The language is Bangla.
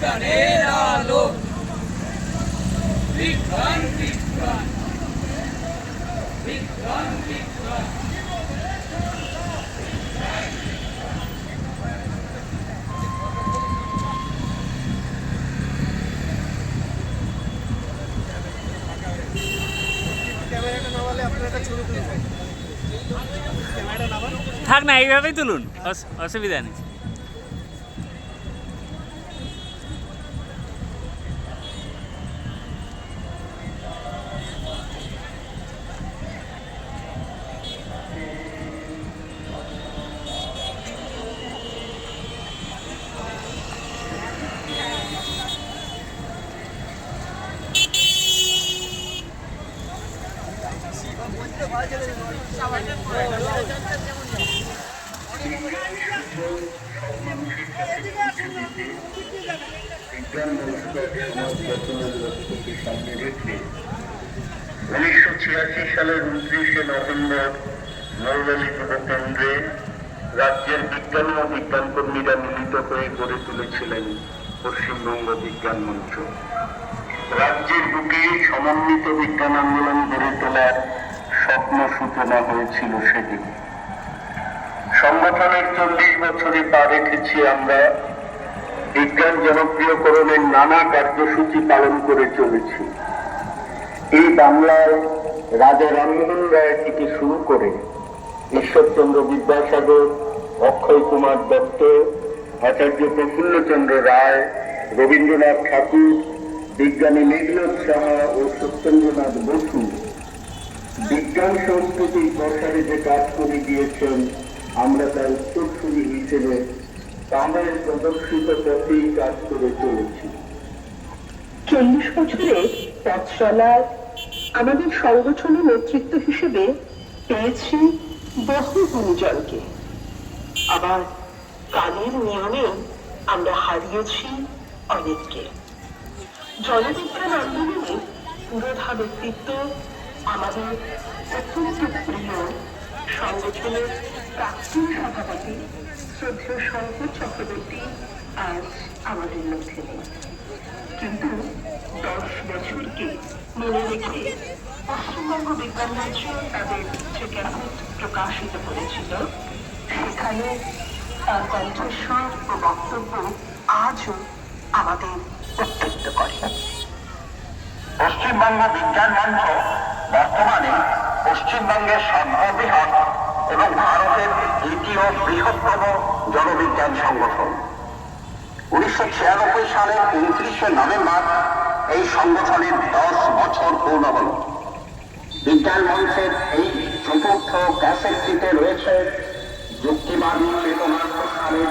বিজ্ঞানের আলো, বিজ্ঞান বিজ্ঞান বিজ্ঞান বিজ্ঞান। থাক না, এইভাবেই তুলুন, অসুবিধা নেই। বিজ্ঞান মনস্কর সমাজ গঠনের লক্ষ্যকে সামনে রেখে 1986 সালের 29শে নভেম্বর মৌলালী যুব কেন্দ্রে রাজ্যের বিজ্ঞানী ও বিজ্ঞানকর্মীরা মিলিত হয়ে গড়ে তুলেছিলেন পশ্চিমবঙ্গ বিজ্ঞান মঞ্চ। রাজ্যের বুকে সমন্বিত বিজ্ঞান আন্দোলন গড়ে তোলার স্বপ্ন সূচনা হয়েছিল সেদিন। সংগঠনের 40 বছরে পা রেখেছি আমরা। বিজ্ঞান জনপ্রিয়করণের নানা কার্যসূচি পালন করে চলেছি। এই বাংলায় রাজা রামমোহন রায় থেকে শুরু করে ঈশ্বরচন্দ্র বিদ্যাসাগর, অক্ষয় কুমার দত্ত, আচার্য প্রফুল্লচন্দ্র রায়, রবীন্দ্রনাথ ঠাকুর, বিজ্ঞানী মেঘনাদ সাহা ও সত্যেন্দ্রনাথ বসু বিজ্ঞান সংস্কৃতির প্রসারে যে কাজ করে গিয়েছেন, আমরা তার উত্তরসূরি হিসেবে তাঁদের প্রদর্শিত পথেই কাজ করে চলেছি। 40 বছরে পথ চলার আমাদের সংগঠনের নেতৃত্ব হিসেবে পেয়েছি বহু গুণীজনকে, আবার কালের নিয়মে আমরা হারিয়েছি অনেককে। জনবিজ্ঞান আন্দোলনে পুরোধা ব্যক্তিত্ব আমাদের অত্যন্ত প্রিয় সংগঠনের প্রাক্তন সভাপতি শ্রদ্ধেয় শঙ্কর চক্রবর্তী আজ আমাদের মধ্যে নেই, কিন্তু 10 বছরকে মনে রেখে পশ্চিমবঙ্গ বিজ্ঞান মঞ্চ তাদের যে ক্যাসেট প্রকাশিত করেছিল, সেখানে তার কণ্ঠস্বর ও বক্তব্য আজও আমাদের উদ্বুদ্ধ করে। পশ্চিমবঙ্গ বিজ্ঞান মঞ্চ বর্তমানে পশ্চিমবঙ্গের সর্ববৃহৎ এবং ভারতের দ্বিতীয় বৃহত্তম জনবিজ্ঞান সংগঠন। 1996 সালের 29শে নভেম্বর এই সংগঠনের 10 বছর পূর্ণ হল। বিজ্ঞান মঞ্চের এই চতুর্থ ক্যাসেটটিতে রয়েছে যুক্তিবাদী চেতনার প্রসারে